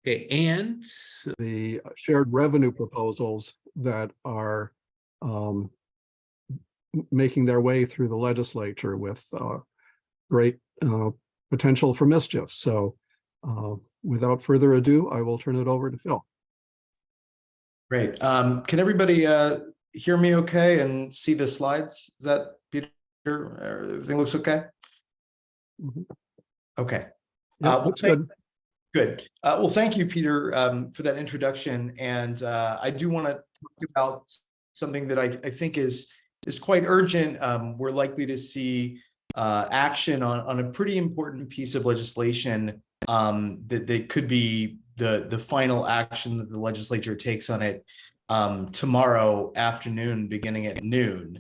Okay, and the shared revenue proposals that are making their way through the legislature with great potential for mischief. So without further ado, I will turn it over to Phil. Great. Can everybody hear me okay and see the slides? Is that Peter? Everything looks okay? Mm-hmm. Okay. Yeah, looks good. Good. Well, thank you, Peter, for that introduction. And I do want to talk about something that I think is quite urgent. We're likely to see action on a pretty important piece of legislation that could be the final action that the legislature takes on it tomorrow afternoon, beginning at noon.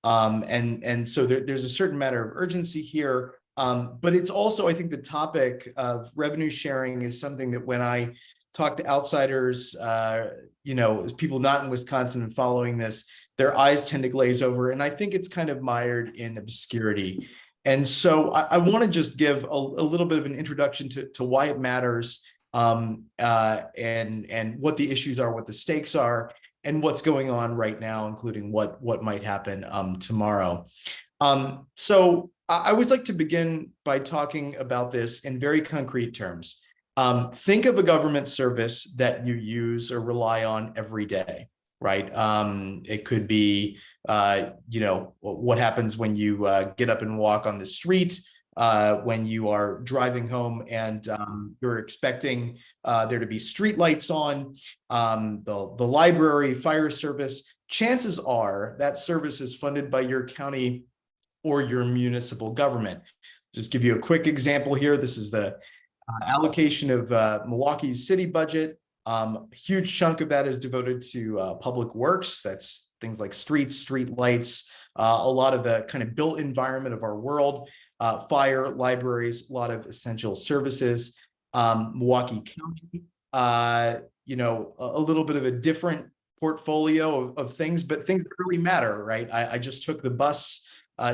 And so there's a certain matter of urgency here. But it's also, I think, the topic of revenue sharing is something that when I talk to outsiders, people not in Wisconsin and following this, their eyes tend to glaze over. And I think it's kind of mired in obscurity. And so I want to just give a little bit of an introduction to why it matters and what the issues are, what the stakes are, and what's going on right now, including what might happen tomorrow. So I always like to begin by talking about this in very concrete terms. Think of a government service that you use or rely on every day, right? It could be, what happens when you get up and walk on the street, when you are driving home and you're expecting there to be street lights on, the library, fire service. Chances are that service is funded by your county or your municipal government. Just give you a quick example here. This is the allocation of Milwaukee's city budget. A huge chunk of that is devoted to public works. That's things like streets, street lights, a lot of the kind of built environment of our world, fire, libraries, a lot of essential services. Milwaukee County, a little bit of a different portfolio of things, but things that really matter, right? I just took the bus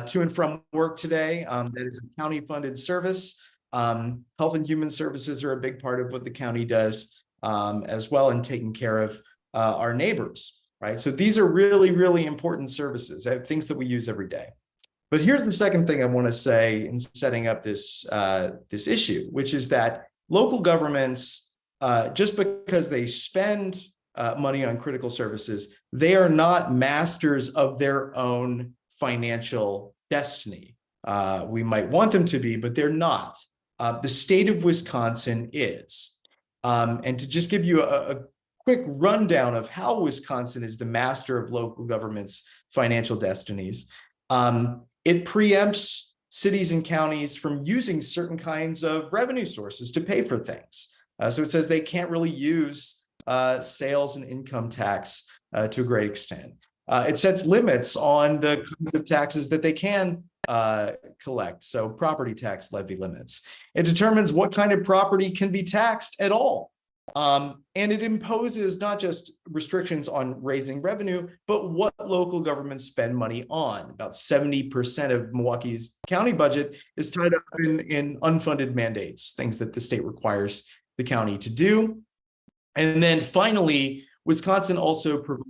to and from work today. That is a county-funded service. Health and Human Services are a big part of what the county does as well in taking care of our neighbors, right? So these are really, really important services, things that we use every day. But here's the second thing I want to say in setting up this issue, which is that local governments, just because they spend money on critical services, they are not masters of their own financial destiny. We might want them to be, but they're not. The state of Wisconsin is. And to just give you a quick rundown of how Wisconsin is the master of local government's financial destinies, it preempts cities and counties from using certain kinds of revenue sources to pay for things. So it says they can't really use sales and income tax to a great extent. It sets limits on the kinds of taxes that they can collect, so property tax levy limits. It determines what kind of property can be taxed at all. And it imposes not just restrictions on raising revenue, but what local governments spend money on. About 70% of Milwaukee's county budget is tied up in unfunded mandates, things that the state requires the county to do. And then finally, Wisconsin also provides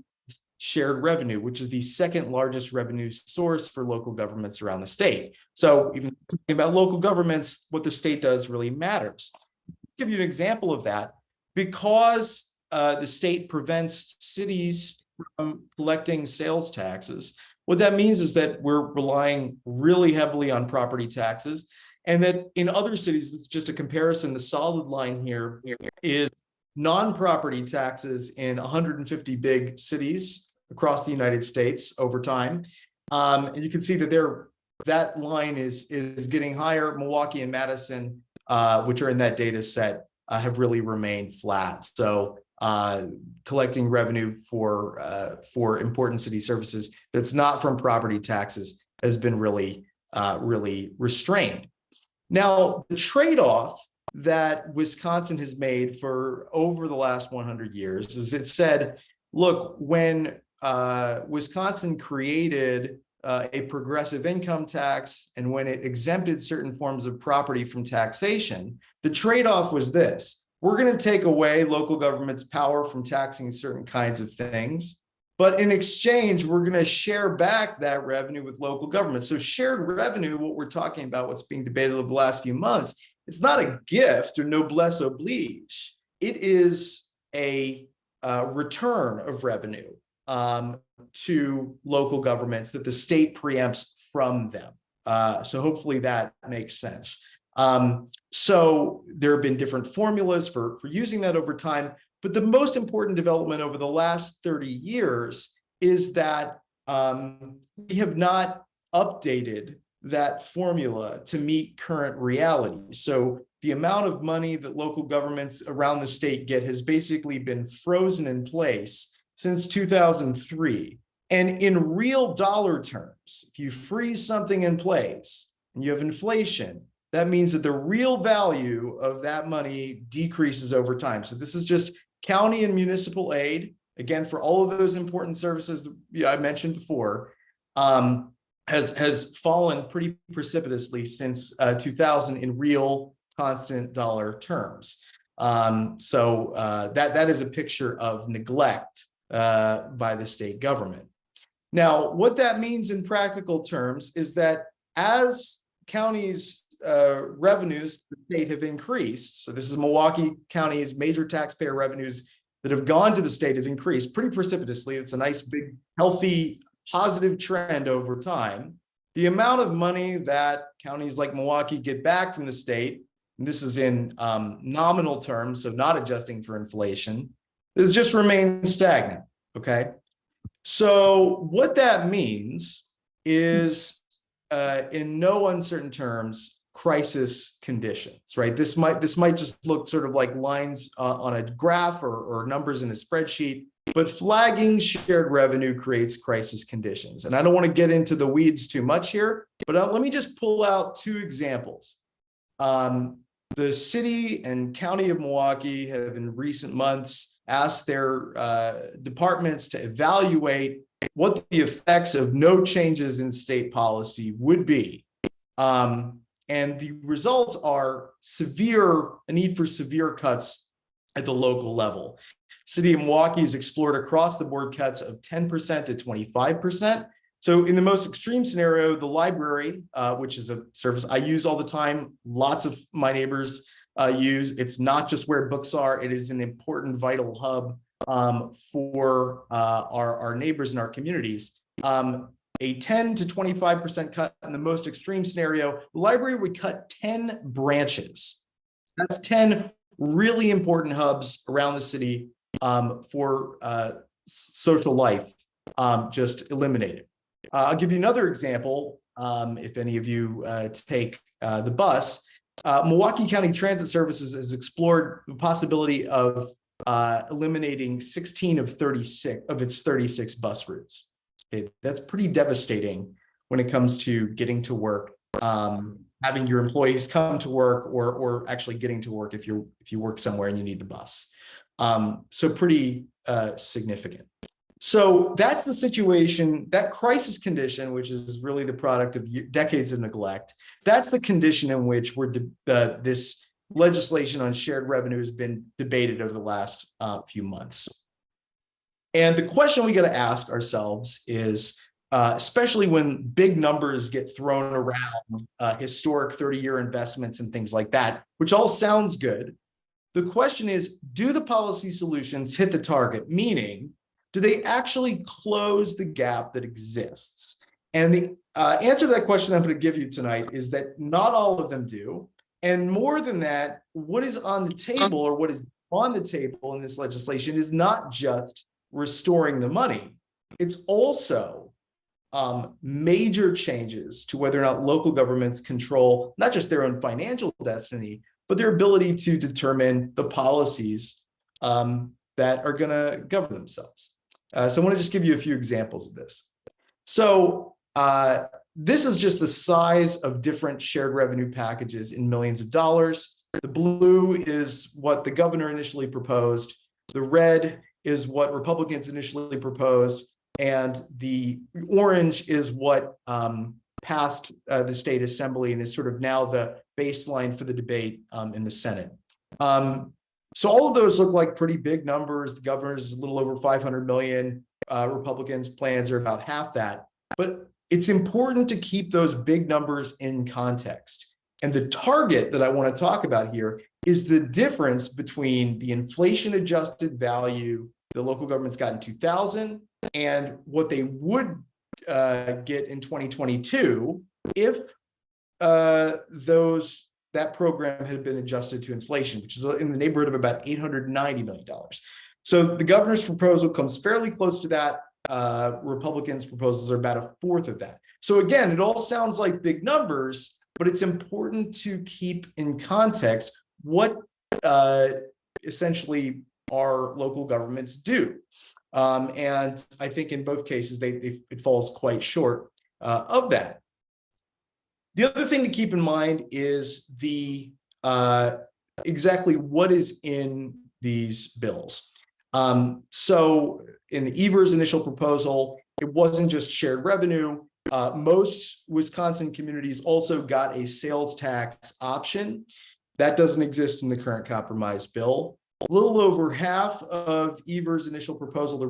shared revenue, which is the second largest revenue source for local governments around the state. So even thinking about local governments, what the state does really matters. I'll give you an example of that. Because the state prevents cities from collecting sales taxes, what that means is that we're relying really heavily on property taxes, and that in other cities, it's just a comparison. The solid line here is non-property taxes in 150 big cities across the United States over time. And you can see that that line is getting higher. Milwaukee and Madison, which are in that data set, have really remained flat. So collecting revenue for important city services that's not from property taxes has been really restrained. Now, the trade-off that Wisconsin has made for over the last 100 years is it said, look, when Wisconsin created a progressive income tax, and when it exempted certain forms of property from taxation, the trade-off was this: we're going to take away local government's power from taxing certain kinds of things. But in exchange, we're going to share back that revenue with local government. So shared revenue, what we're talking about, what's being debated over the last few months, it's not a gift or noblesse oblige. It is a return of revenue to local governments that the state preempts from them. So hopefully that makes sense. So there have been different formulas for using that over time. But the most important development over the last 30 years is that we have not updated that formula to meet current reality. So the amount of money that local governments around the state get has basically been frozen in place since 2003. And in real dollar terms, if you freeze something in place and you have inflation, that means that the real value of that money decreases over time. So this is just county and municipal aid, again, for all of those important services that I mentioned before, has fallen pretty precipitously since 2000 in real constant dollar terms. So that is a picture of neglect by the state government. Now, what that means in practical terms is that as counties' revenues to the state have increased, so this is Milwaukee County's major taxpayer revenues that have gone to the state have increased pretty precipitously. It's a nice, big, healthy, positive trend over time. The amount of money that counties like Milwaukee get back from the state, and this is in nominal terms, so not adjusting for inflation, has just remained stagnant, okay? So what that means is, in no uncertain terms, crisis conditions, right? This might just look sort of like lines on a graph or numbers in a spreadsheet, but flagging shared revenue creates crisis conditions. And I don't want to get into the weeds too much here, but let me just pull out two examples. The city and county of Milwaukee have in recent months asked their departments to evaluate what the effects of no changes in state policy would be. And the results are a need for severe cuts at the local level. City of Milwaukee has explored across the board cuts of 10% to 25%. So in the most extreme scenario, the library, which is a service I use all the time, lots of my neighbors use. It's not just where books are, it is an important vital hub for our neighbors in our communities. A 10 to 25% cut in the most extreme scenario, the library would cut 10 branches. That's 10 really important hubs around the city for social life, just eliminated. I'll give you another example. If any of you take the bus, Milwaukee County Transit Services has explored the possibility of eliminating 16 of 36 of its 36 bus routes. Okay, that's pretty devastating when it comes to getting to work, having your employees come to work, or actually getting to work if you work somewhere and you need the bus. So pretty significant. So that's the situation, that crisis condition, which is really the product of decades of neglect. That's the condition in which this legislation on shared revenue has been debated over the last few months. And the question we got to ask ourselves is, especially when big numbers get thrown around, historic 30-year investments and things like that, which all sounds good. The question is, do the policy solutions hit the target? Meaning, do they actually close the gap that exists? And the answer to that question I'm going to give you tonight is that not all of them do. And more than that, what is on the table, or what is on the table in this legislation, is not just restoring the money. It's also major changes to whether or not local governments control not just their own financial destiny, but their ability to determine the policies that are going to govern themselves. So I want to just give you a few examples of this. So this is just the size of different shared revenue packages in millions of dollars. The blue is what the governor initially proposed. The red is what Republicans initially proposed. And the orange is what passed the state assembly and is sort of now the baseline for the debate in the Senate. So all of those look like pretty big numbers. The governor's is a little over 500 million. Republicans' plans are about half that. But it's important to keep those big numbers in context. And the target that I want to talk about here is the difference between the inflation-adjusted value the local governments got in 2000 and what they would get in 2022 if that program had been adjusted to inflation, which is in the neighborhood of about $890 million. So the governor's proposal comes fairly close to that. Republicans' proposals are about a fourth of that. So again, it all sounds like big numbers, but it's important to keep in context what essentially our local governments do. And I think in both cases, it falls quite short of that. The other thing to keep in mind is exactly what is in these bills. So in the Evers initial proposal, it wasn't just shared revenue. Most Wisconsin communities also got a sales tax option. That doesn't exist in the current compromise bill. A little over half of Evers' initial proposal, the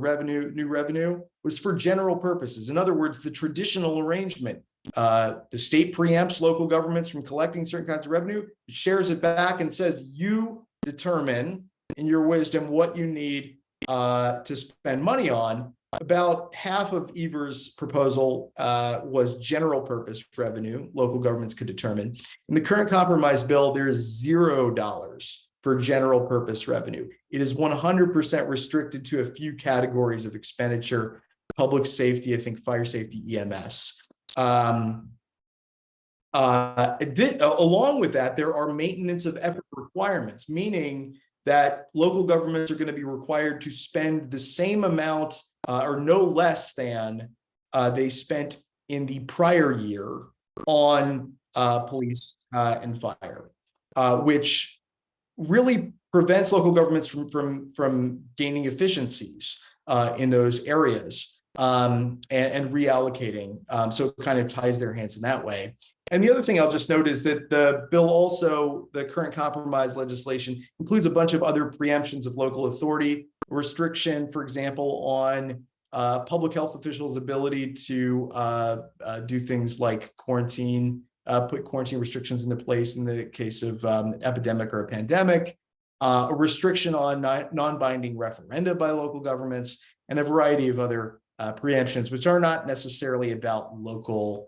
new revenue, was for general purposes. In other words, the traditional arrangement. The state preempts local governments from collecting certain kinds of revenue, shares it back and says, you determine in your wisdom what you need to spend money on. About half of Evers' proposal was general purpose revenue, local governments could determine. In the current compromise bill, there is $0 for general purpose revenue. It is 100% restricted to a few categories of expenditure: public safety, I think fire safety, EMS. Along with that, there are maintenance of effort requirements, meaning that local governments are going to be required to spend the same amount or no less than they spent in the prior year on police and fire, which really prevents local governments from gaining efficiencies in those areas and reallocating. So it kind of ties their hands in that way. And the other thing I'll just note is that the bill also, the current compromise legislation, includes a bunch of other preemptions of local authority, restriction, for example, on public health officials' ability to do things like quarantine, put quarantine restrictions into place in the case of epidemic or a pandemic, a restriction on non-binding referenda by local governments, and a variety of other preemptions, which are not necessarily about local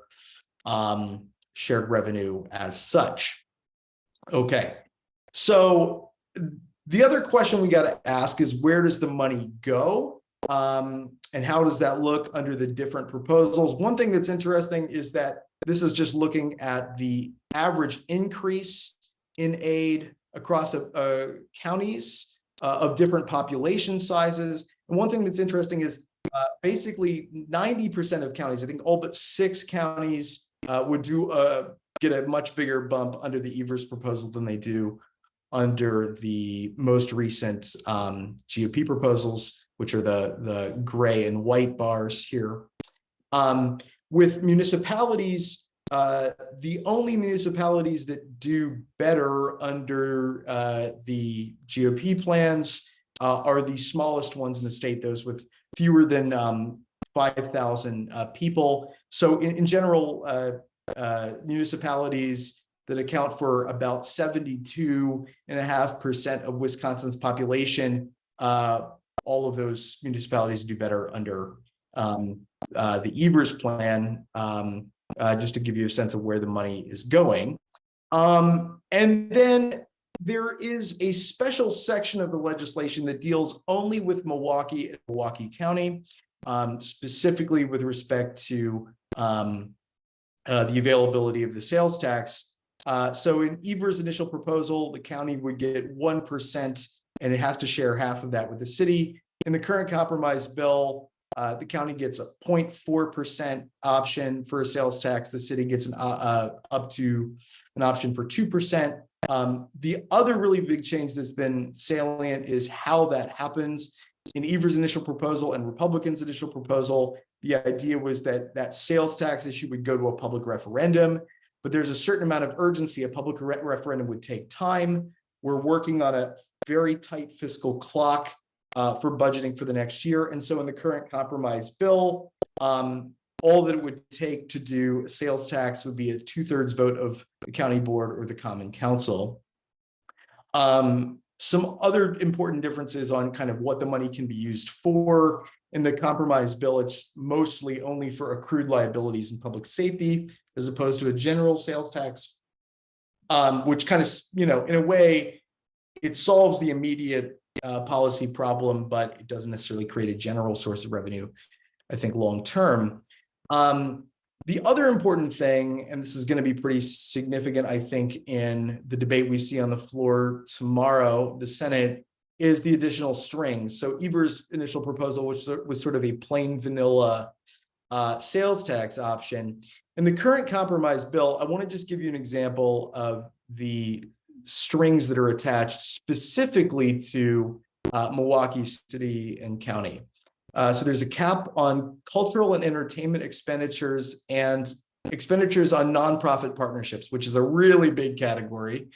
shared revenue as such. Okay, so the other question we got to ask is, where does the money go? And how does that look under the different proposals? One thing that's interesting is that this is just looking at the average increase in aid across counties of different population sizes. And one thing that's interesting is basically 90% of counties, I think all but 6 counties would get a much bigger bump under the Evers proposal than they do under the most recent GOP proposals, which are the gray and white bars here. With municipalities, the only municipalities that do better under the GOP plans are the smallest ones in the state, those with fewer than 5,000 people. So in general, municipalities that account for about 72.5% of Wisconsin's population, all of those municipalities do better under the Evers plan, just to give you a sense of where the money is going. And then there is a special section of the legislation that deals only with Milwaukee and Milwaukee County, specifically with respect to the availability of the sales tax. So in Evers' initial proposal, the county would get 1%, and it has to share half of that with the city. In the current compromise bill, the county gets a 0.4% option for a sales tax. The city gets up to an option for 2%. The other really big change that's been salient is how that happens. In Evers' initial proposal and Republicans' initial proposal, the idea was that that sales tax issue would go to a public referendum, but there's a certain amount of urgency. A public referendum would take time. We're working on a very tight fiscal clock for budgeting for the next year. And so in the current compromise bill, all that it would take to do sales tax would be a 2/3 vote of the county board or the common council. Some other important differences on kind of what the money can be used for. In the compromise bill, it's mostly only for accrued liabilities and public safety, as opposed to a general sales tax, which kind of, you know, in a way, it solves the immediate policy problem, but it doesn't necessarily create a general source of revenue, I think, long term. The other important thing, and this is going to be pretty significant, I think, in the debate we see on the floor tomorrow, the Senate, is the additional strings. So Eber's initial proposal, which was sort of a plain vanilla sales tax option. In the current compromise bill, I want to just give you an example of the strings that are attached specifically to Milwaukee City and County. So there's a cap on cultural and entertainment expenditures and expenditures on nonprofit partnerships, which is a really big category.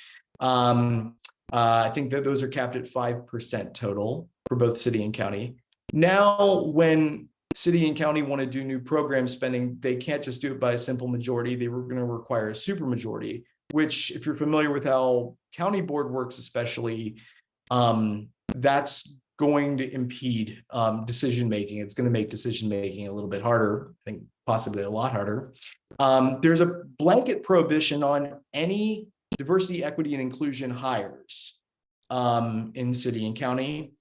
I think that those are capped at 5% total for both city and county. Now, when city and county want to do new program spending, they can't just do it by a simple majority. They were going to require a supermajority, which, if you're familiar with how county board works, especially, that's going to impede decision-making. It's going to make decision-making a little bit harder, I think possibly a lot harder. There's a blanket prohibition on any diversity, equity, and inclusion hires in city and county.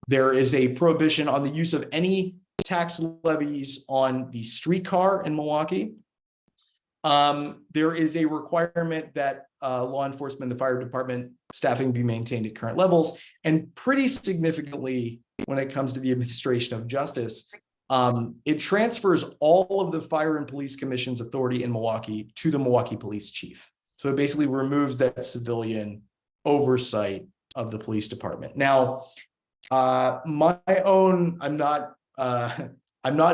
There is a prohibition on the use of any tax levies on the streetcar in Milwaukee. There is a requirement that law enforcement, the fire department staffing be maintained at current levels. And pretty significantly, when it comes to the administration of justice, it transfers all of the fire and police commission's authority in Milwaukee to the Milwaukee police chief. So it basically removes that civilian oversight of the police department. Now, my own, I'm not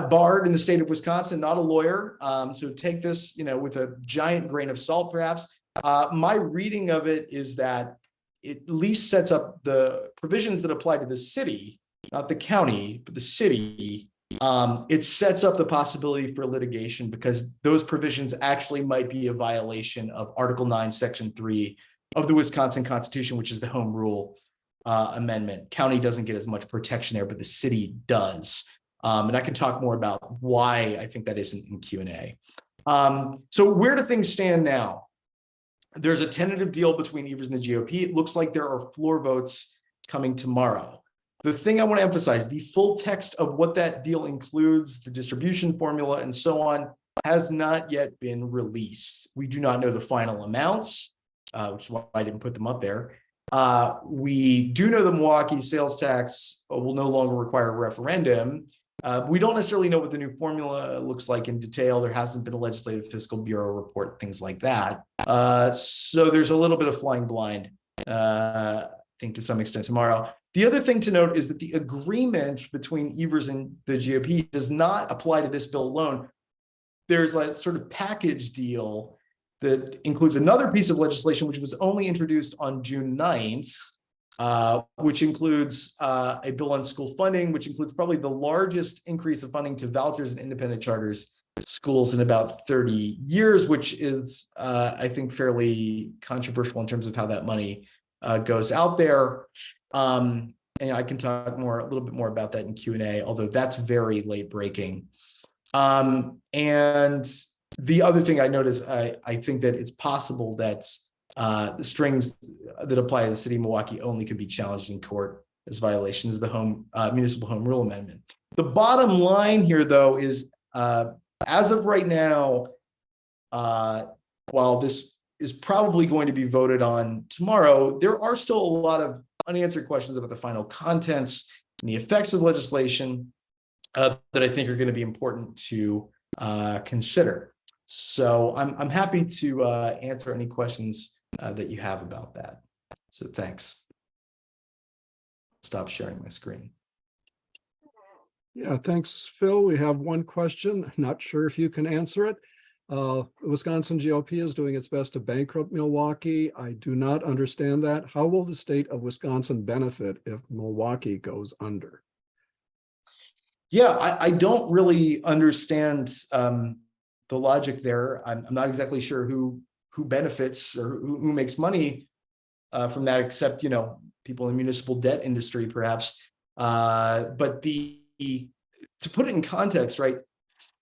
barred in the state of Wisconsin, not a lawyer. So take this, you know, with a giant grain of salt, perhaps. My reading of it is that it at least sets up the provisions that apply to the city, not the county, but the city. It sets up the possibility for litigation because those provisions actually might be a violation of Article 9, Section 3 of the Wisconsin Constitution, which is the Home Rule Amendment. County doesn't get as much protection there, but the city does. And I can talk more about why I think that isn't in Q&A. So where do things stand now? There's a tentative deal between Evers and the GOP. It looks like there are floor votes coming tomorrow. The thing I want to emphasize, the full text of what that deal includes, the distribution formula and so on, has not yet been released. We do not know the final amounts, which is why I didn't put them up there. We do know the Milwaukee sales tax will no longer require a referendum. We don't necessarily know what the new formula looks like in detail. There hasn't been a legislative fiscal bureau report, things like that. So there's a little bit of flying blind, I think, to some extent tomorrow. The other thing to note is that the agreement between Evers and the GOP does not apply to this bill alone. There's a sort of package deal that includes another piece of legislation, which was only introduced on June 9th, which includes a bill on school funding, which includes probably the largest increase of funding to vouchers and independent charters schools in about 30 years, which is, I think, fairly controversial in terms of how that money goes out there. And I can talk a little bit more about that in Q&A, although that's very late breaking. And the other thing I noticed, I think that it's possible that the strings that apply to the city of Milwaukee only could be challenged in court as violations of the municipal home rule amendment. The bottom line here, though, is as of right now, while this is probably going to be voted on tomorrow, there are still a lot of unanswered questions about the final contents and the effects of legislation that I think are going to be important to consider. So I'm happy to answer any questions that you have about that. So thanks. Stop sharing my screen. Yeah, thanks, Phil. We have one question. Not sure if you can answer it. Wisconsin GOP is doing its best to bankrupt Milwaukee. I do not understand that. How will the state of Wisconsin benefit if Milwaukee goes under? Yeah, I don't really understand the logic there. I'm not exactly sure who benefits or who makes money from that, except people in the municipal debt industry, perhaps. But to put it in context, right?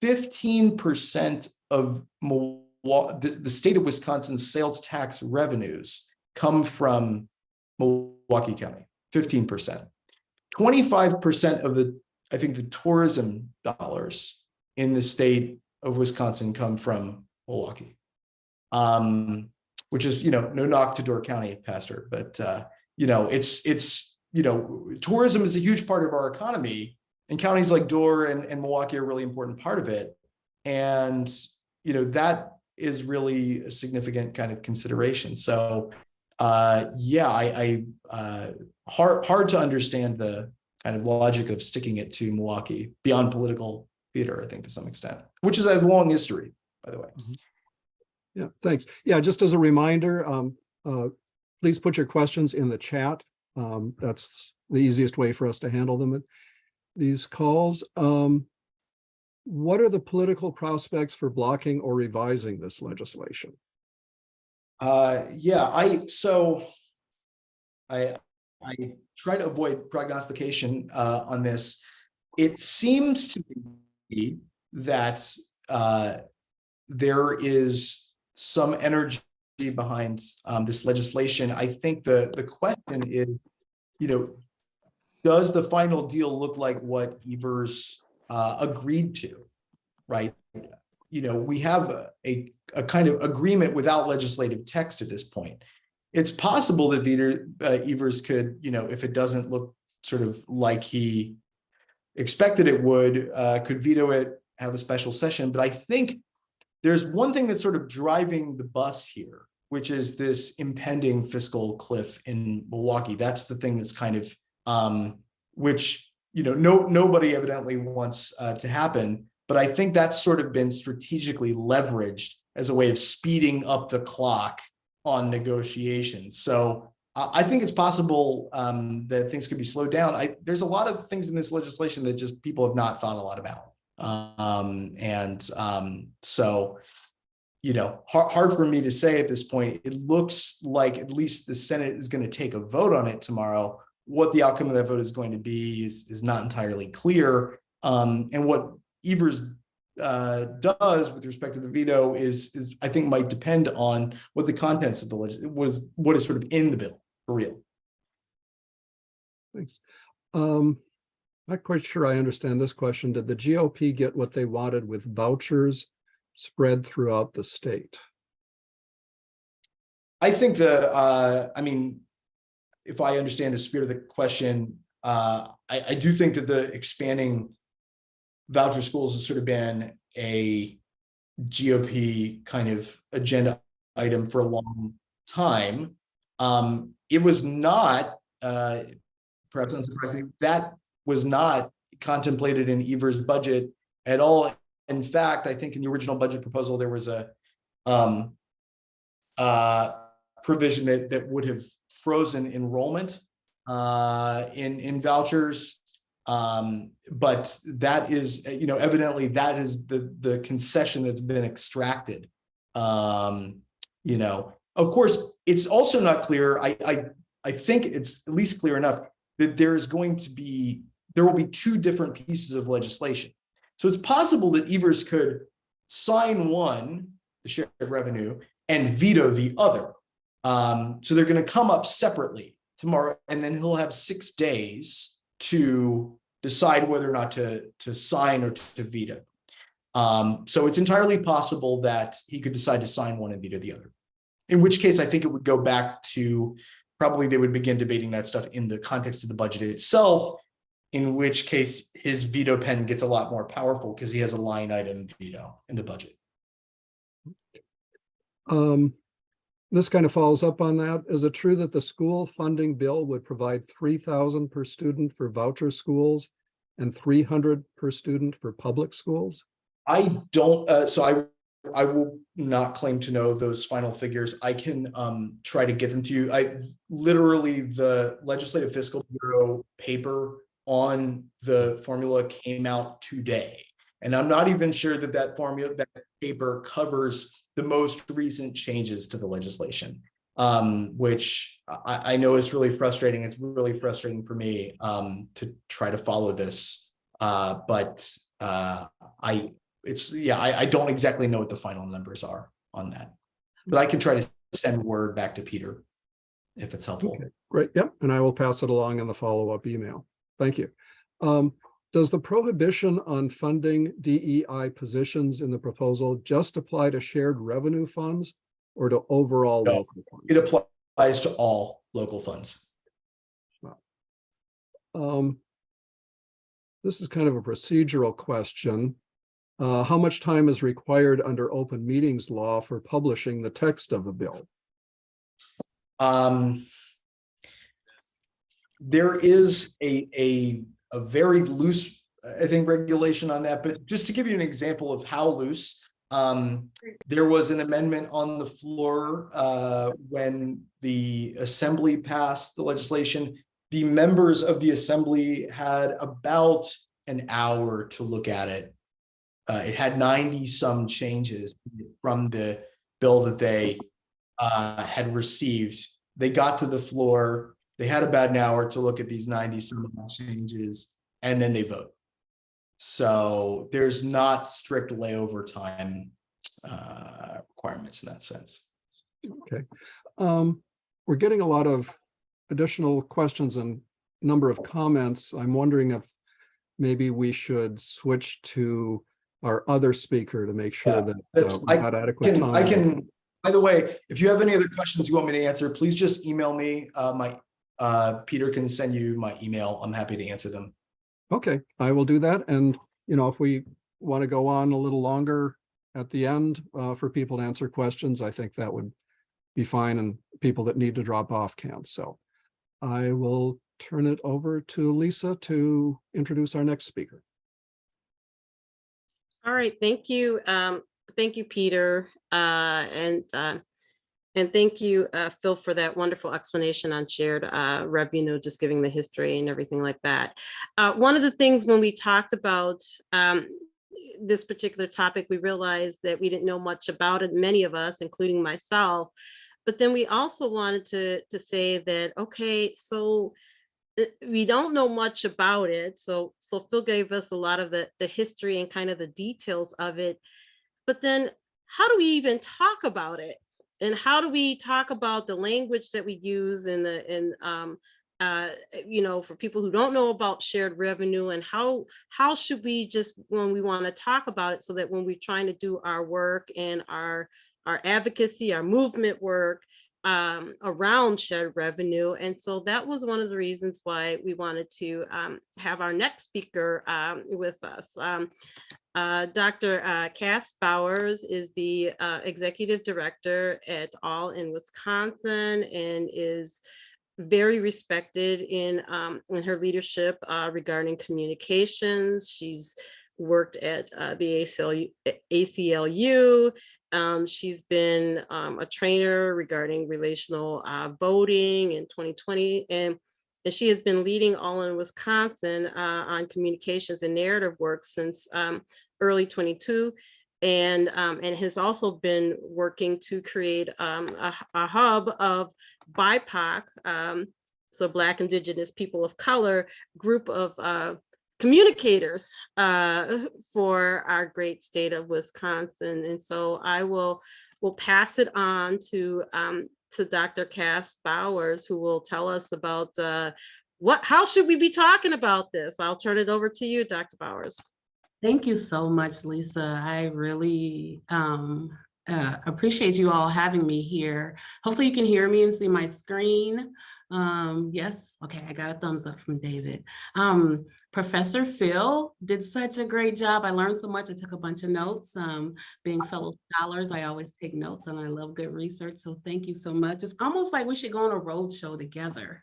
15% of the state of Wisconsin's sales tax revenues come from Milwaukee County. 15%. 25% of I think the tourism dollars in the state of Wisconsin come from Milwaukee, which is, no knock to Door County, Pastor, but it's tourism is a huge part of our economy, and counties like Door and Milwaukee are a really important part of it. And, that is really a significant kind of consideration. So, hard to understand the kind of logic of sticking it to Milwaukee beyond political theater, I think, to some extent, which is a long history, by the way. Yeah, thanks. Yeah, just as a reminder, please put your questions in the chat. That's the easiest way for us to handle them at these calls. What are the political prospects for blocking or revising this legislation? I try to avoid prognostication on this. It seems to me that there is some energy behind this legislation. I think the question is, does the final deal look like what Evers agreed to, right? We have a kind of agreement without legislative text at this point. It's possible that Evers could, if it doesn't look sort of like he expected it would, could veto it, have a special session. But I think there's one thing that's sort of driving the bus here, which is this impending fiscal cliff in Milwaukee. That's the thing that's kind of, which, nobody evidently wants to happen. But I think that's sort of been strategically leveraged as a way of speeding up the clock on negotiations. So I think it's possible that things could be slowed down. There's a lot of things in this legislation that just people have not thought a lot about. So, hard for me to say at this point. It looks like at least the Senate is going to take a vote on it tomorrow. What the outcome of that vote is going to be is not entirely clear. And what Evers does with respect to the veto is I think might depend on what the contents of the legislation what is sort of in the bill for real. Thanks. Not quite sure I understand this question. Did the GOP get what they wanted with vouchers spread throughout the state? I think if I understand the spirit of the question, I do think that the expanding voucher schools has sort of been a GOP kind of agenda item for a long time. It was not, perhaps unsurprisingly, that was not contemplated in Evers' budget at all. In fact, I think in the original budget proposal, there was a provision that would have frozen enrollment in vouchers. But that is, evidently that is the concession that's been extracted. Of course, it's also not clear. I think it's at least clear enough that there will be two different pieces of legislation. So it's possible that Evers could sign one, the shared revenue, and veto the other. So they're going to come up separately tomorrow, and then he'll have 6 days to decide whether or not to sign or to veto. So it's entirely possible that he could decide to sign one and veto the other. In which case, I think it would go back to probably they would begin debating that stuff in the context of the budget itself, in which case his veto pen gets a lot more powerful because he has a line item veto in the budget. This kind of follows up on that. Is it true that the school funding bill would provide $3,000 per student for voucher schools and $300 per student for public schools? I don't. So I I will not claim to know those final figures. I can try to get them to you. I literally, the Legislative Fiscal Bureau paper on the formula came out today. And I'm not even sure that that paper covers the most recent changes to the legislation, which I know is really frustrating. It's really frustrating for me to try to follow this. I don't exactly know what the final numbers are on that, but I can try to send word back to Peter if it's helpful. Okay, great. Yep. And I will pass it along in the follow-up email. Thank you. Does the prohibition on funding DEI positions in the proposal just apply to shared revenue funds or to overall No, local funds? it applies to all local funds. This is kind of a procedural question. How much time is required under open meetings law for publishing the text of a bill? There is a very loose, I think, regulation on that, but just to give you an example of how loose, there was an amendment on the floor when the assembly passed the legislation. The members of the assembly had about an hour to look at it. It had 90 some changes from the bill that they had received. They got to the floor, they had about an hour to look at these 90 some changes, and then they vote. So there's not strict layover time requirements in that sense. Okay. We're getting a lot of additional questions and number of comments. I'm wondering if maybe we should switch to our other speaker to make sure that we had adequate time. I can, by the way, if you have any other questions you want me to answer, please just email me. Peter can send you my email. I'm happy to answer them. Okay, I will do that. And, if we want to go on a little longer at the end for people to answer questions, I think that would be fine, and people that need to drop off can. So I will turn it over to Lisa to introduce our next speaker. All right, thank you. Thank you, Peter. And thank you, Phil, for that wonderful explanation on shared revenue, just giving the history and everything like that. One of the things when we talked about this particular topic, we realized that we didn't know much about it, many of us, including myself. But then we also wanted to say that, okay, so we don't know much about it. So Phil gave us a lot of the history and kind of the details of it. But then how do we even talk about it? And how do we talk about the language that we use for people who don't know about shared revenue, and how should we just, when we want to talk about it, so that when we're trying to do our work and our advocacy, our movement work around shared revenue. And so that was one of the reasons why we wanted to have our next speaker with us. Dr. Cass Bowers is the executive director at All in Wisconsin, and is very respected in her leadership regarding communications. She's worked at the ACLU. She's been a trainer regarding relational voting in 2020, and she has been leading All in Wisconsin on communications and narrative work since early 22, and has also been working to create a hub of BIPOC, so Black, Indigenous, people of color, group of communicators for our great state of Wisconsin. And so I will pass it on to Dr. Cass Bowers, who will tell us about how should we be talking about this. I'll turn it over to you, Dr. Bowers. Thank you so much, Lisa. I really appreciate you all having me here. Hopefully you can hear me and see my screen. Yes, okay, I got a thumbs up from David. Professor Phil did such a great job. I learned so much. I took a bunch of notes. Being fellow scholars, I always take notes and I love good research. So thank you so much. It's almost like we should go on a road show together.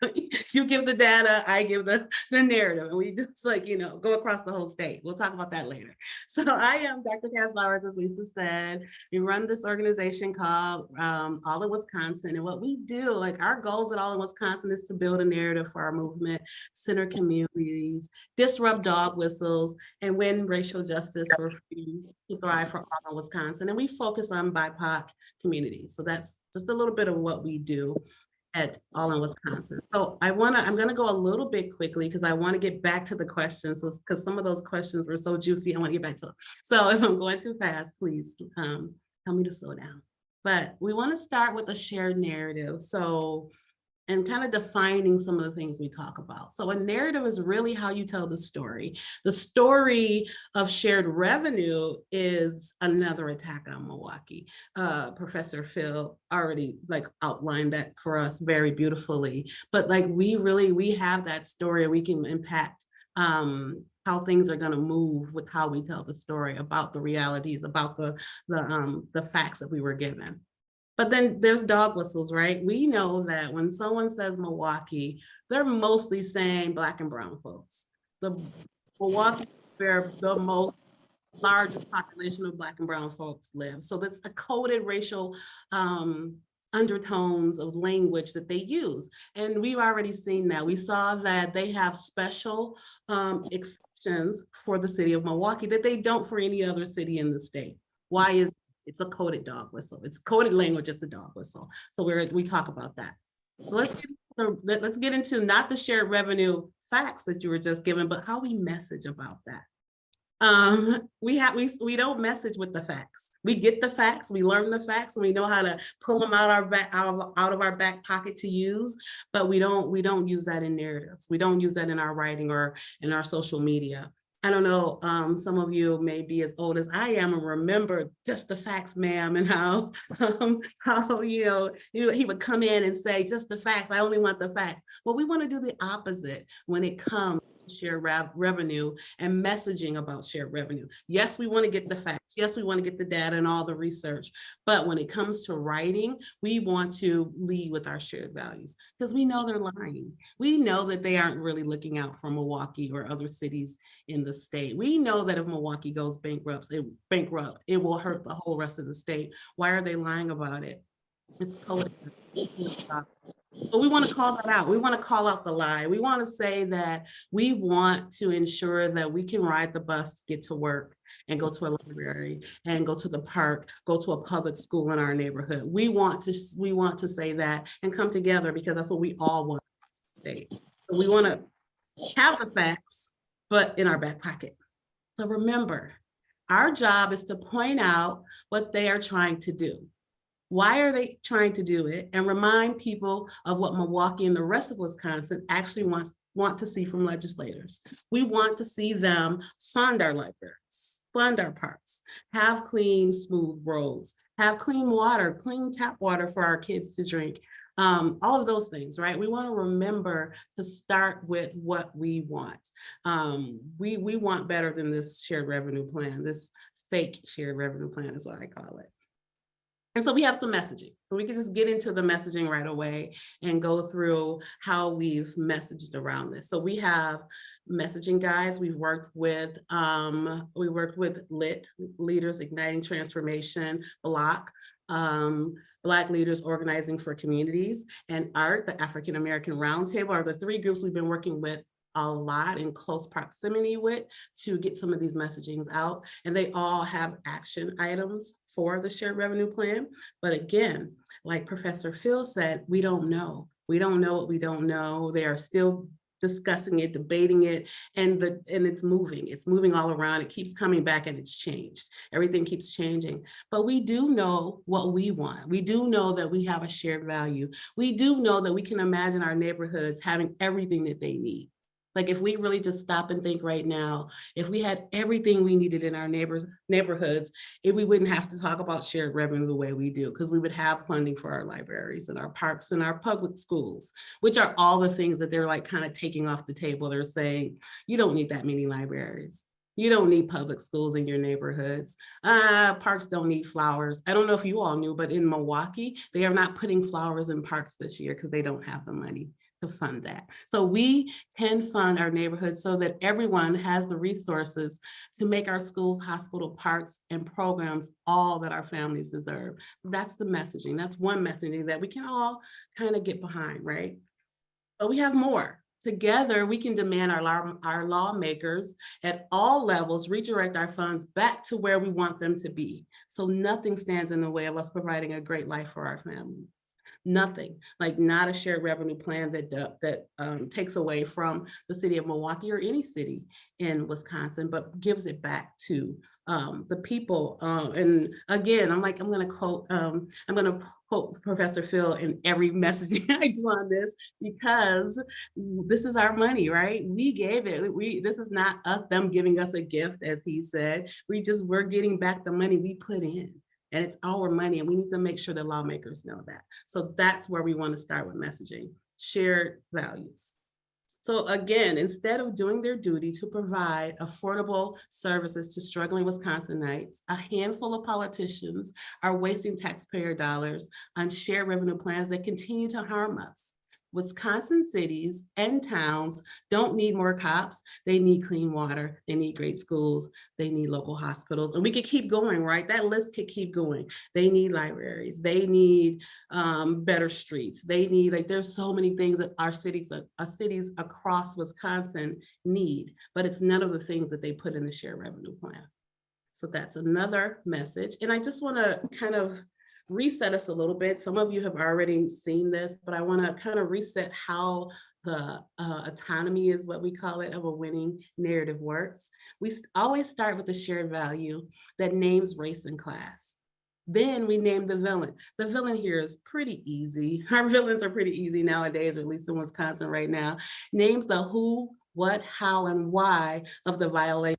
You give the data, I give the narrative, and we just go across the whole state. We'll talk about that later. So I am Dr. Cass Bowers, as Lisa said. We run this organization called All in Wisconsin. And what we do, our goals at All in Wisconsin is to build a narrative for our movement, center communities, disrupt dog whistles, and win racial justice for freedom to thrive for all of Wisconsin. And we focus on BIPOC communities. So that's just a little bit of what we do at All in Wisconsin. So I'm gonna go a little bit quickly because I want to get back to the questions, because some of those questions were so juicy. I want to get back to them. So if I'm going too fast, please tell me to slow down. But we want to start with a shared narrative. And kind of defining some of the things we talk about. So a narrative is really how you tell the story. The story of shared revenue is another attack on Milwaukee. Professor Phil already outlined that for us very beautifully. But we have that story, and we can impact how things are going to move with how we tell the story about the realities, about the facts that we were given. But then there's dog whistles, right? We know that when someone says Milwaukee, they're mostly saying Black and brown folks. The Milwaukee, where the most largest population of Black and brown folks live. So that's the coded racial undertones of language that they use. And we've already seen that. We saw that they have special exceptions for the city of Milwaukee that they don't for any other city in the state. Why is it's a coded dog whistle. It's coded language, it's a dog whistle. So we talk about that. So let's get into not the shared revenue facts that you were just given, but how we message about that. We don't message with the facts. We get the facts, we learn the facts, and we know how to pull them out of our back pocket to use, but we don't use that in narratives. We don't use that in our writing or in our social media. I don't know, some of you may be as old as I am and remember just the facts, ma'am, and how he would come in and say, just the facts, I only want the facts. Well, we want to do the opposite when it comes to shared revenue and messaging about shared revenue. Yes, we want to get the facts. Yes, we want to get the data and all the research. But when it comes to writing, we want to lead with our shared values because we know they're lying. We know that they aren't really looking out for Milwaukee or other cities in the state. We know that if Milwaukee goes bankrupt, it will hurt the whole rest of the state. Why are they lying about it? It's coded. But we want to call that out. We want to call out the lie. We want to say that we want to ensure that we can ride the bus to get to work and go to a library and go to the park, go to a public school in our neighborhood. We want to say that and come together because that's what we all want across the state. So we want to have the facts, but in our back pocket. So remember, our job is to point out what they are trying to do. Why are they trying to do it? And remind people of what Milwaukee and the rest of Wisconsin actually want to see from legislators. We want to see them fund our libraries, fund our parks, have clean, smooth roads, have clean water, clean tap water for our kids to drink. All of those things, right? We want to remember to start with what we want. We want better than this shared revenue plan. This fake shared revenue plan is what I call it. And so we have some messaging. So we can just get into the messaging right away and go through how we've messaged around this. So we have messaging guides. We've worked with LIT, Leaders Igniting Transformation, Block, Black Leaders Organizing for Communities, and ART, the African American Roundtable, are the three groups we've been working with a lot in close proximity with to get some of these messagings out. And they all have action items for the shared revenue plan. But again, like Professor Phil said, we don't know. We don't know what we don't know. They are still discussing it, debating it, and it's moving all around. It keeps coming back and it's changed. Everything keeps changing. But we do know what we want. We do know that we have a shared value. We do know that we can imagine our neighborhoods having everything that they need. Like if we really just stop and think right now, if we had everything we needed in our neighborhoods, we wouldn't have to talk about shared revenue the way we do, because we would have funding for our libraries and our parks and our public schools, which are all the things that they're like kind of taking off the table. They're saying, you don't need that many libraries. You don't need public schools in your neighborhoods. Parks don't need flowers. I don't know if you all knew, but in Milwaukee, they are not putting flowers in parks this year because they don't have the money to fund that. So we can fund our neighborhoods so that everyone has the resources to make our schools, hospital, parks, and programs all that our families deserve. That's the messaging. That's one messaging that we can all kind of get behind, right? But we have more. Together, we can demand our lawmakers at all levels redirect our funds back to where we want them to be. So nothing stands in the way of us providing a great life for our families. Nothing, like not a shared revenue plan that takes away from the city of Milwaukee or any city in Wisconsin, but gives it back to the people. And again, I'm going to quote Professor Phil in every messaging I do on this, because this is our money, right? We gave it. This is not them giving us a gift, as he said. We're getting back the money we put in. And it's our money, and we need to make sure that lawmakers know that. So that's where we want to start with messaging, shared values. So again, instead of doing their duty to provide affordable services to struggling Wisconsinites, a handful of politicians are wasting taxpayer dollars on shared revenue plans that continue to harm us. Wisconsin cities and towns don't need more cops. They need clean water. They need great schools. They need local hospitals. And we could keep going, right? That list could keep going. They need libraries. They need better streets. They need, like, there's so many things that our cities across Wisconsin need, but it's none of the things that they put in the shared revenue plan. So that's another message. And I just want to kind of reset us a little bit. Some of you have already seen this, but I want to kind of reset how the autonomy is what we call it of a winning narrative works. We always start with the shared value that names race and class. Then we name the villain. The villain here is pretty easy. Our villains are pretty easy nowadays, or at least in Wisconsin right now. Names the who, what, how, and why of the violation.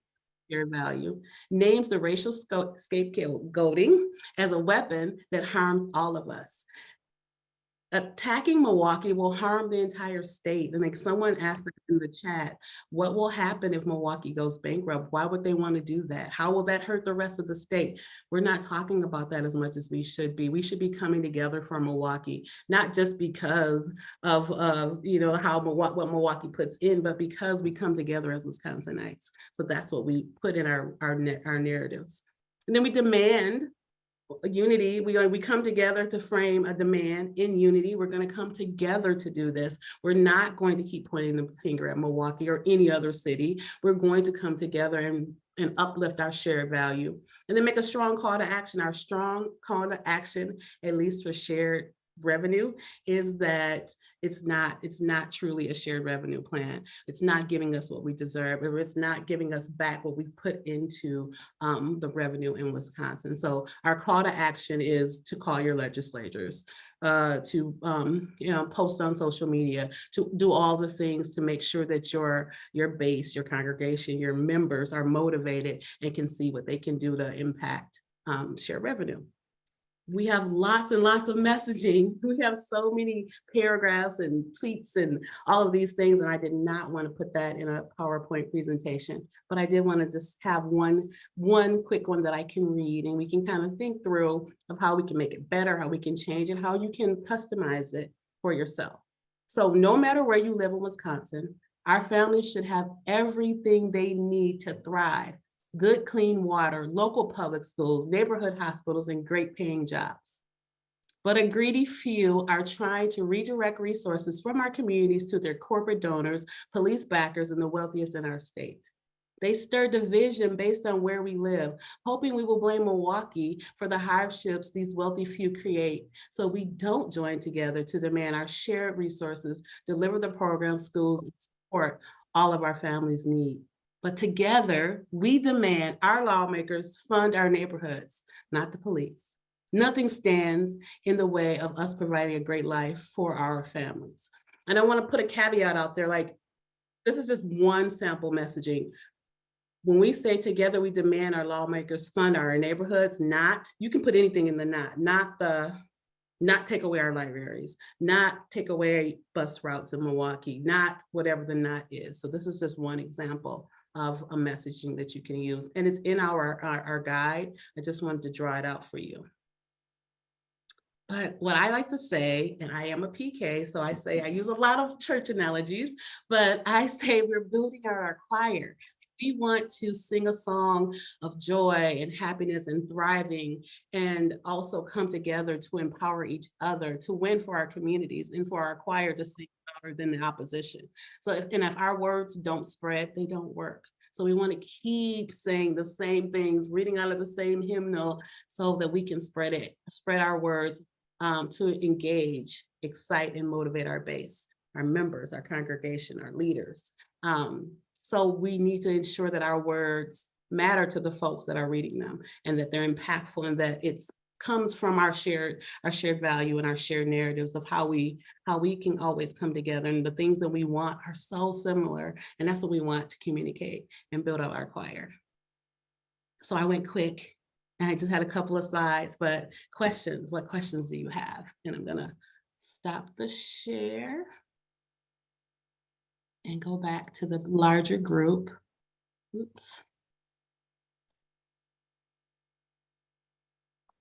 Shared value, names the racial scapegoating as a weapon that harms all of us. Attacking Milwaukee will harm the entire state. And like someone asked in the chat, what will happen if Milwaukee goes bankrupt? Why would they want to do that? How will that hurt the rest of the state? We're not talking about that as much as we should be. We should be coming together for Milwaukee, not just because of what Milwaukee puts in, but because we come together as Wisconsinites. So that's what we put in our narratives. And then we demand unity. We come together to frame a demand in unity. We're going to come together to do this. We're not going to keep pointing the finger at Milwaukee or any other city. We're going to come together and uplift our shared value, and then make a strong call to action. Our strong call to action, at least for shared revenue, is that it's not truly a shared revenue plan. It's not giving us what we deserve, or it's not giving us back what we put into the revenue in Wisconsin. So our call to action is to call your legislators, to post on social media, to do all the things to make sure that your base, your congregation, your members are motivated and can see what they can do to impact shared revenue. We have lots and lots of messaging. We have so many paragraphs and tweets and all of these things, and I did not want to put that in a PowerPoint presentation, but I did want to just have one quick one that I can read, and we can kind of think through of how we can make it better, how we can change it, how you can customize it for yourself. So no matter where you live in Wisconsin, our families should have everything they need to thrive. Good, clean water, local public schools, neighborhood hospitals, and great paying jobs. But a greedy few are trying to redirect resources from our communities to their corporate donors, police backers, and the wealthiest in our state. They stir division based on where we live, hoping we will blame Milwaukee for the hardships these wealthy few create, so we don't join together to demand our shared resources, deliver the programs, schools, and support all of our families need. But together, we demand our lawmakers fund our neighborhoods, not the police. Nothing stands in the way of us providing a great life for our families. And I want to put a caveat out there, like, this is just one sample messaging. When we say together we demand our lawmakers fund our neighborhoods, you can put anything in the not take away our libraries, not take away bus routes in Milwaukee, not whatever the not is. So this is just one example of a messaging that you can use. And it's in our guide. I just wanted to draw it out for you. But what I like to say, and I am a PK, so I use a lot of church analogies, but I say we're building our choir. We want to sing a song of joy and happiness and thriving, and also come together to empower each other to win for our communities and for our choir to sing louder than the opposition. So if our words don't spread, they don't work. So we want to keep saying the same things, reading out of the same hymnal, so that we can spread our words to engage, excite, and motivate our base, our members, our congregation, our leaders. So we need to ensure that our words matter to the folks that are reading them, and that they're impactful, and that it comes from our shared value and our shared narratives of how we can always come together. And the things that we want are so similar, and that's what we want to communicate and build up our choir. So I went quick, and I just had a couple of slides, but questions, what questions do you have? And I'm gonna stop the share and go back to the larger group. Oops.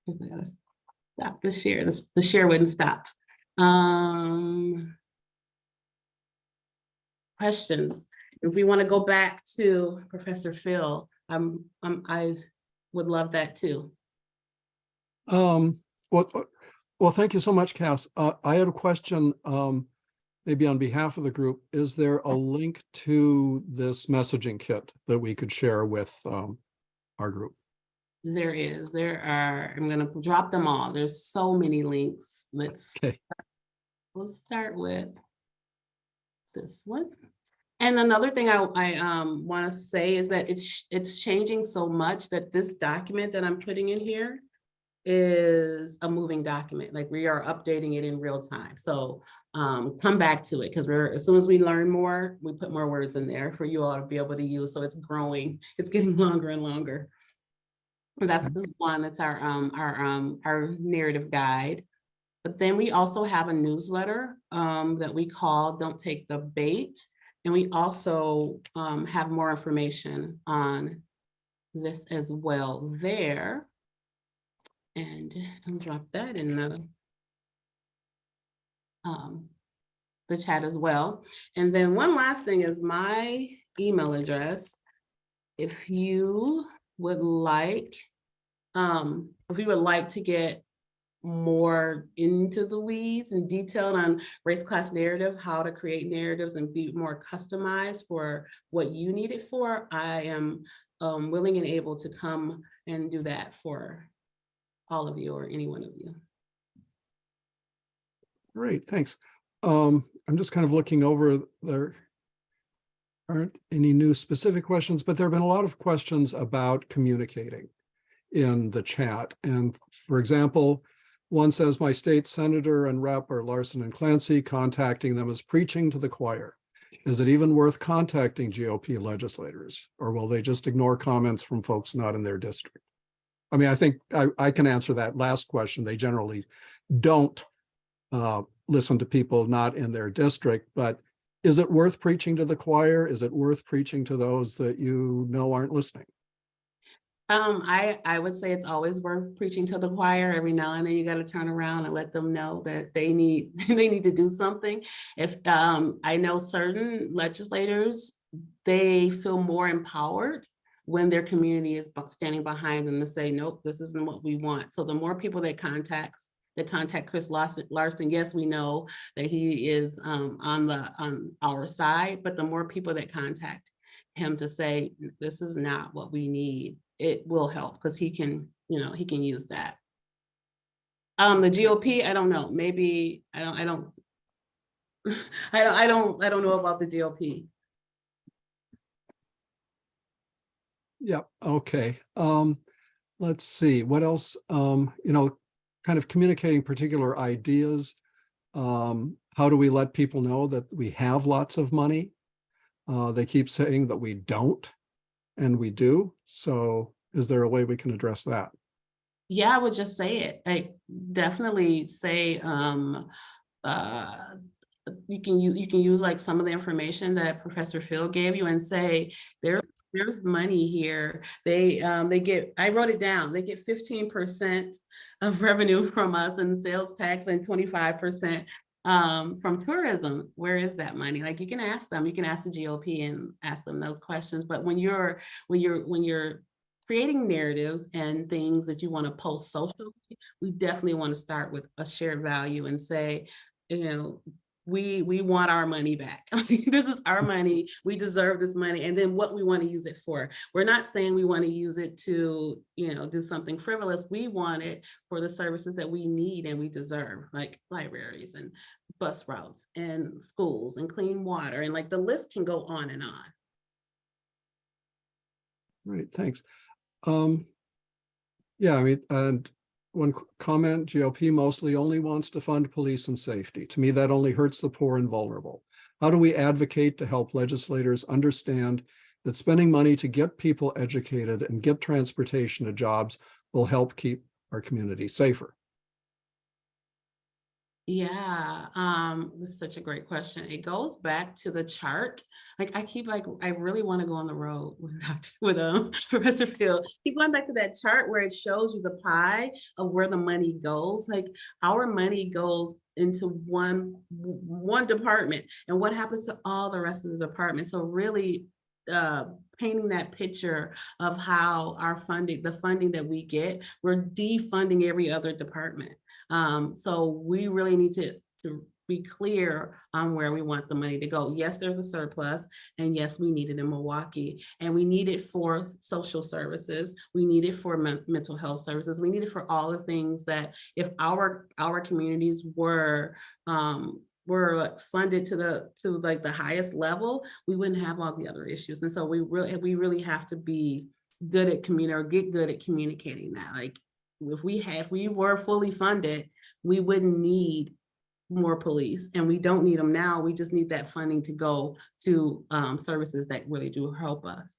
I gotta stop the share. The share wouldn't stop. Questions. If we want to go back to Professor Phil, I would love that too. Well, thank you so much, Cass. I had a question, maybe on behalf of the group. Is there a link to this messaging kit that we could share with our group? There are, I'm going to drop them all. There's so many links. Let's start with this one. And another thing I want to say is that it's changing so much that this document that I'm putting in here is a moving document. Like, we are updating it in real time. So come back to it, because as soon as we learn more, we put more words in there for you all to be able to use. So it's growing, it's getting longer and longer. That's the one. That's our narrative guide. But then we also have a newsletter that we call Don't Take the Bait. And we also have more information on this as well there. And I'll drop that in the chat as well. And then one last thing is my email address. If you would like, to get more into the weeds and detailed on race class narrative, how to create narratives and be more customized for what you need it for, I am willing and able to come and do that for all of you or any one of you. Great, thanks. I'm just kind of looking over, there aren't any new specific questions, but there have been a lot of questions about communicating in the chat. And for example, one says, my state senator and rep are Larson and Clancy. Contacting them is preaching to the choir. Is it even worth contacting GOP legislators, or will they just ignore comments from folks not in their district? I mean, I think I can answer that last question. They generally don't listen to people not in their district, but is it worth preaching to the choir? Is it worth preaching to those that you know aren't listening? I would say it's always worth preaching to the choir. Every now and then you got to turn around and let them know that they need to do something. If I know certain legislators, they feel more empowered when their community is standing behind them to say, nope, this isn't what we want. So the more people that contact Chris Larson, yes, we know that he is on our side, but the more people that contact him to say, this is not what we need, it will help, because he can use that. The GOP, I don't know. Maybe I don't know about the GOP. Yeah, okay. Let's see, what else? Kind of communicating particular ideas. How do we let people know that we have lots of money? They keep saying that we don't, and we do. So is there a way we can address that? Yeah, I would just say it. Like, definitely say, you can use like some of the information that Professor Phil gave you and say there's money here. They get, I wrote it down, they get 15% of revenue from us in sales tax and 25% from tourism. Where is that money? Like, you can ask them, you can ask the GOP and ask them those questions. But when you're creating narratives and things that you want to post socially, we definitely want to start with a shared value and say, you know, we want our money back. This is our money. We deserve this money. And then what we want to use it for. We're not saying we want to use it to, you know, do something frivolous. We want it for the services that we need and we deserve, like libraries and bus routes and schools and clean water. And like the list can go on and on. Right, thanks. Yeah, I mean, and one comment, GOP mostly only wants to fund police and safety. To me, that only hurts the poor and vulnerable. How do we advocate to help legislators understand that spending money to get people educated and get transportation to jobs will help keep our community safer? Yeah, this is such a great question. It goes back to the chart. Like, I really want to go on the road with Professor Phil. Keep going back to that chart where it shows you the pie of where the money goes. Like, our money goes into one department, and what happens to all the rest of the departments. So really painting that picture of how the funding that we get, we're defunding every other department. So we really need to be clear on where we want the money to go. Yes, there's a surplus, and yes, we need it in Milwaukee, and we need it for social services. We need it for mental health services. We need it for all the things that if our communities were funded to like the highest level, we wouldn't have all the other issues. And so we really have to be good at get good at communicating that. Like, if we were fully funded, we wouldn't need more police, and we don't need them now. We just need that funding to go to services that really do help us.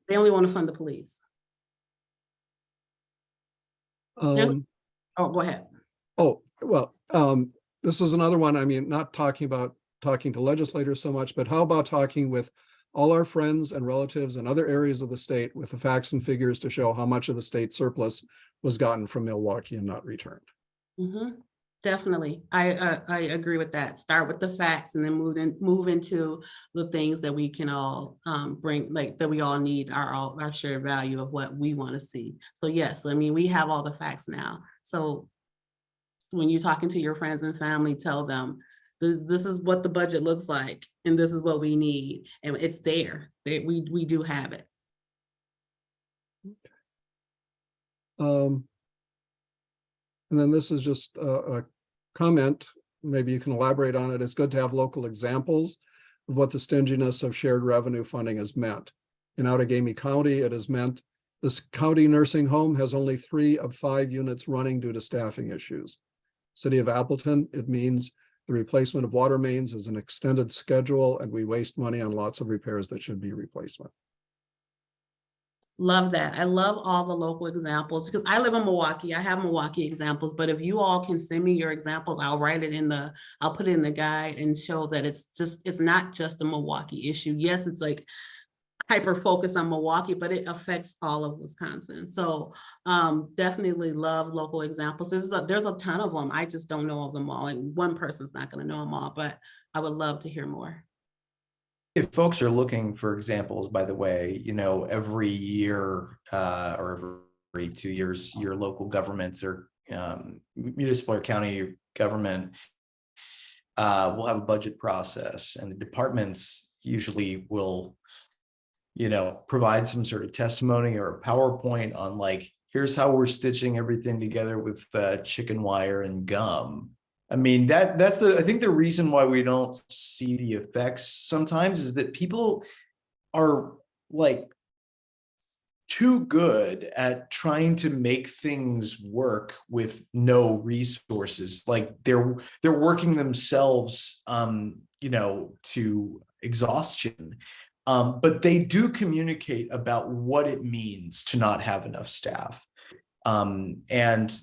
They only want to fund the police. Oh, go ahead. Oh, well, this was another one. I mean, not talking to legislators so much, but how about talking with all our friends and relatives in other areas of the state with the facts and figures to show how much of the state surplus was gotten from Milwaukee and not returned? Mm-hmm. Definitely. I agree with that. Start with the facts and then move into the things that we can all bring, like that we all need our shared value of what we want to see. So yes, I mean, we have all the facts now. So when you're talking to your friends and family, tell them this is what the budget looks like, and this is what we need, and it's there. We do have it. And then this is just a comment. Maybe you can elaborate on it. It's good to have local examples of what the stinginess of shared revenue funding has meant. In Outagamie County, it has meant this county nursing home has only 3 of 5 units running due to staffing issues. City of Appleton, it means the replacement of water mains is an extended schedule, and we waste money on lots of repairs that should be replacement. Love that. I love all the local examples because I live in Milwaukee. I have Milwaukee examples, but if you all can send me your examples, I'll put it in the guide and show that it's not just a Milwaukee issue. Yes, it's like hyper focus on Milwaukee, but it affects all of Wisconsin. So definitely love local examples. There's a ton of them. I just don't know of them all. And one person's not going to know them all, but I would love to hear more. If folks are looking for examples, by the way, every year or every 2 years, your local governments or municipal or county government will have a budget process, and the departments usually will, provide some sort of testimony or a PowerPoint on like, here's how we're stitching everything together with chicken wire and gum. I mean, that's I think the reason why we don't see the effects sometimes is that people are like too good at trying to make things work with no resources. Like they're working themselves, to exhaustion. But they do communicate about what it means to not have enough staff. And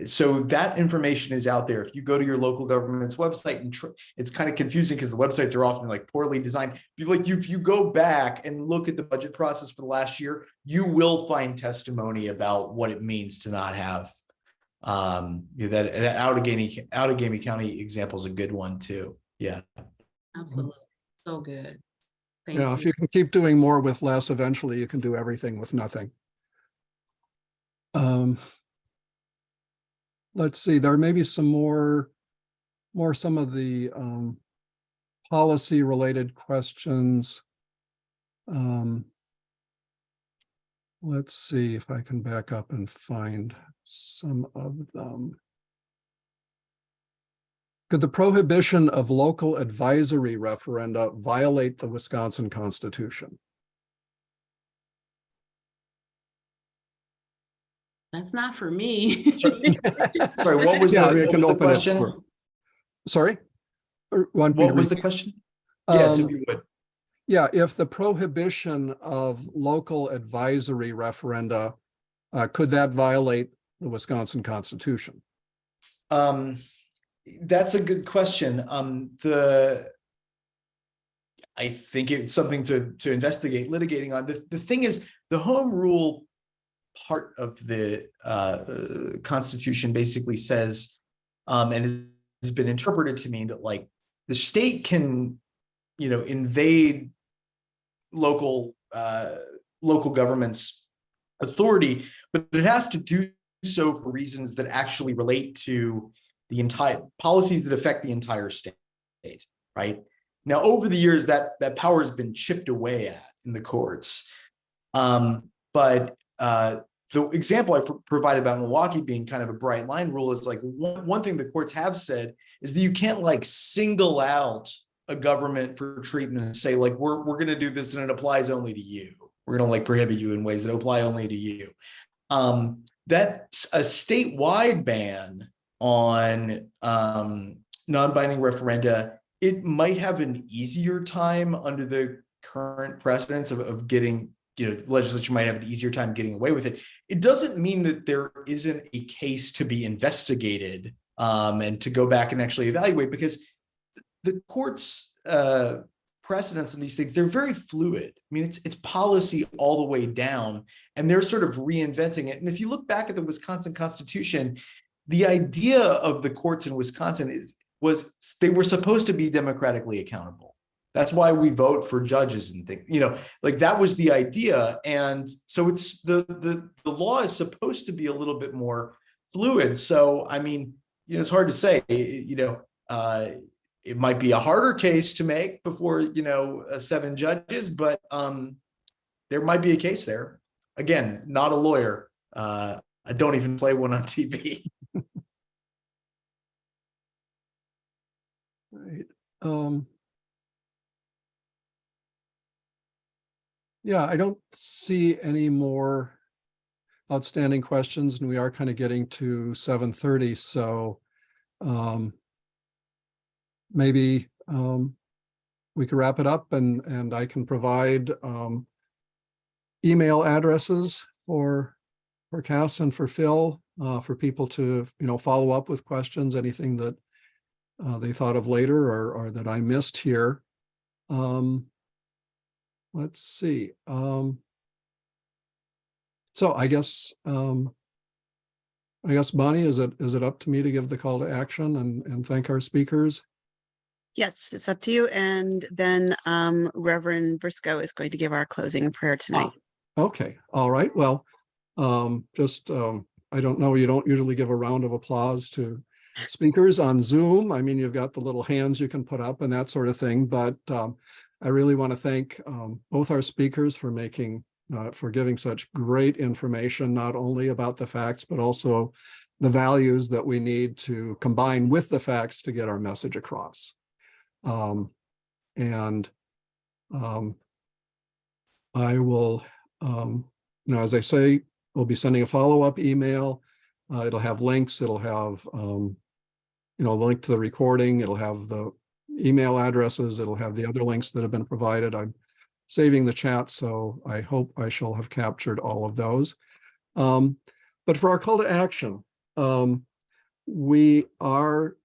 so that information is out there. If you go to your local government's website, and it's kind of confusing because the websites are often like poorly designed. If you go back and look at the budget process for the last year, you will find testimony about what it means to not have that Allegheny County example is a good one too. Yeah, Absolutely. So good. Thank Yeah, if you can keep doing more with less, eventually you can do everything with nothing. Let's see, there may be some more some of the policy related questions. Let's see if I can back up and find some of them. Could the prohibition of local advisory referenda violate the Wisconsin Constitution? That's not for me. Sorry, what was the question? Sorry? What was the question? Yes, if you would. Yeah, if the prohibition of local advisory referenda, could that violate the Wisconsin Constitution? That's a good question. I think it's something to investigate, litigating on. The thing is, the home rule part of the Constitution basically says, and has been interpreted to mean that like the state can, invade local government's authority, but it has to do so for reasons that actually relate to the entire policies that affect the entire state, right? Now, over the years, that power has been chipped away at in the courts. But the example I provided about Milwaukee being kind of a bright line rule is like one thing the courts have said is that you can't like single out a government for treatment and say like, we're going to do this and it applies only to you. We're going to like prohibit you in ways that apply only to you. That's a statewide ban on non-binding referenda. It might have an easier time under the current precedents of getting, the legislature might have an easier time getting away with it. It doesn't mean that there isn't a case to be investigated and to go back and actually evaluate, because the court's precedents and these things, they're very fluid. I mean, it's policy all the way down, and they're sort of reinventing it. And if you look back at the Wisconsin Constitution, the idea of the courts in Wisconsin was they were supposed to be democratically accountable. That's why we vote for judges and things, like that was the idea. And so it's the law is supposed to be a little bit more fluid. So, I mean, it's hard to say, it might be a harder case to make before, 7 judges, but there might be a case there. Again, not a lawyer. I don't even play one on TV. Right. Yeah, I don't see any more outstanding questions, and we are kind of getting to 7:30. So maybe we could wrap it up, and I can provide email addresses for Cass and for Phil for people to follow up with questions, anything that they thought of later or that I missed here. Let's see. So I guess Bonnie, is it up to me to give the call to action and thank our speakers? Yes, it's up to you. And then Reverend Briscoe is going to give our closing prayer tonight. Okay. All right. Well, I don't know, you don't usually give a round of applause to speakers on Zoom. I mean, you've got the little hands you can put up and that sort of thing, but I really want to thank both our speakers for giving such great information, not only about the facts, but also the values that we need to combine with the facts to get our message across. I will, as I say, we'll be sending a follow-up email. It'll have links. It'll have, a link to the recording. It'll have the, email addresses. It'll have the other links that have been provided. I'm saving the chat, so I hope I shall have captured all of those. But for our call to action, we are,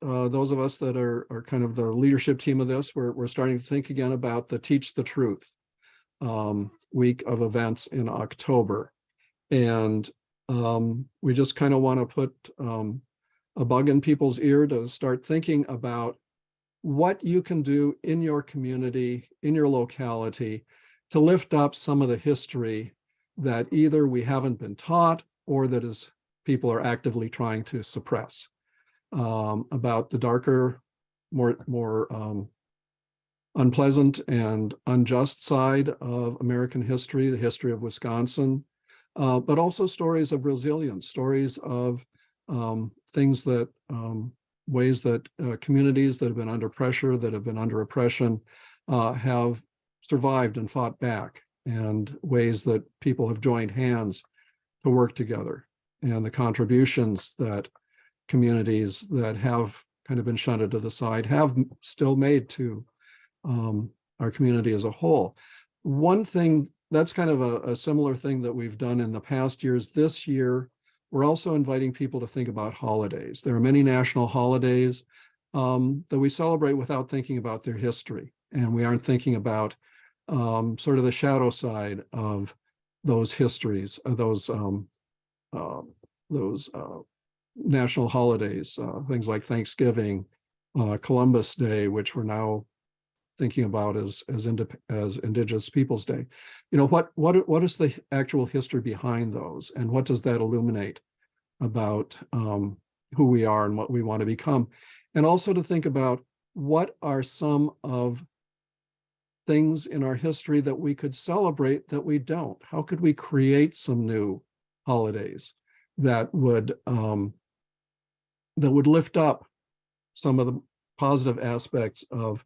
those of us that are kind of the leadership team of this, we're starting to think again about the Teach the Truth week of events in October. And we just kind of want to put a bug in people's ear to start thinking about what you can do in your community, in your locality, to lift up some of the history that either we haven't been taught or that is people are actively trying to suppress, about the darker, more unpleasant and unjust side of American history, the history of Wisconsin, but also stories of resilience, stories of things that, ways that communities that have been under pressure, that have been under oppression, have survived and fought back, and ways that people have joined hands to work together, and the contributions that communities that have kind of been shunted to the side have still made to our community as a whole. One thing that's kind of a similar thing that we've done in the past years. This year, we're also inviting people to think about holidays. There are many national holidays that we celebrate without thinking about their history, and we aren't thinking about sort of the shadow side of those histories, those national holidays, things like Thanksgiving, Columbus Day, which we're now thinking about as Indigenous Peoples Day. You know, what is the actual history behind those, and what does that illuminate about who we are and what we want to become? And also to think about what are some of things in our history that we could celebrate that we don't. How could we create some new holidays that would lift up some of the positive aspects of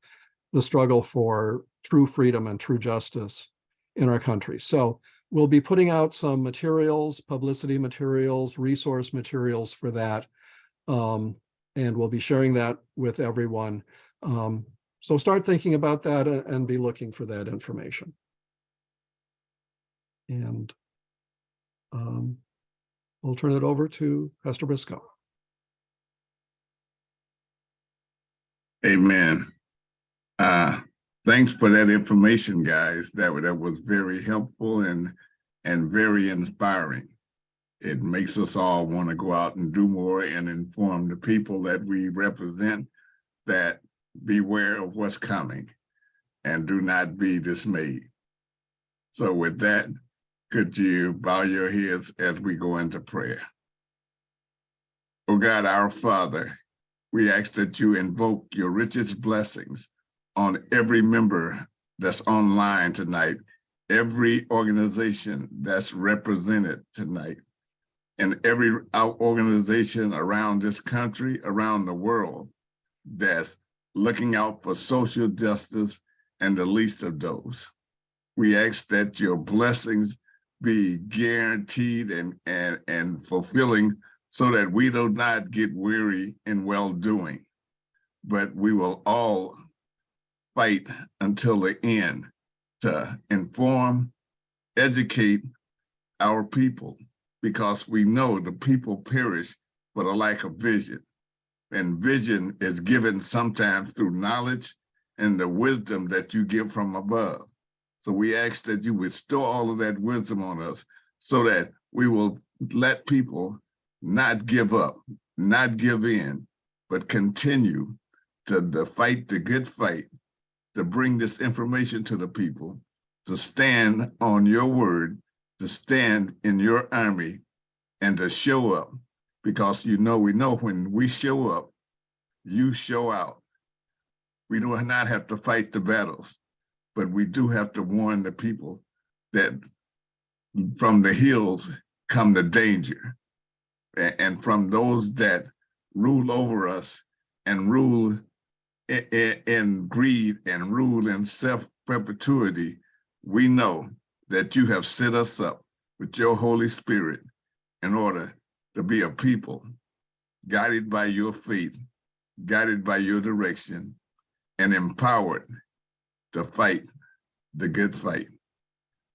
the struggle for true freedom and true justice in our country? So we'll be putting out some materials, publicity materials, resource materials for that, and we'll be sharing that with everyone. So start thinking about that and be looking for that information. And I'll turn it over to Pastor Briscoe. Amen. Thanks for that information, guys. That was very helpful and very inspiring. It makes us all want to go out and do more and inform the people that we represent that beware of what's coming and do not be dismayed. So with that, could you bow your heads as we go into prayer? Oh God, our Father, we ask that you invoke your richest blessings on every member that's online tonight, every organization that's represented tonight, and every organization around this country, around the world, that's looking out for social justice and the least of those. We ask that your blessings be guaranteed and fulfilling, so that we do not get weary in well-doing, but we will all fight until the end to inform, educate our people, because we know the people perish for the lack of vision. And vision is given sometimes through knowledge and the wisdom that you give from above. So we ask that you bestow all of that wisdom on us, so that we will let people not give up, not give in, but continue to fight the good fight, to bring this information to the people, to stand on your word, to stand in your army, and to show up. Because we know when we show up, you show out. We do not have to fight the battles, but we do have to warn the people that from the hills come the danger. And from those that rule over us and rule in greed and rule in self-perpetuity, we know that you have set us up with your Holy Spirit in order to be a people guided by your faith, guided by your direction, and empowered to fight the good fight.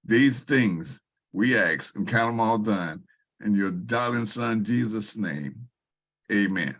These things we ask and count them all done in your darling son Jesus' name. Amen.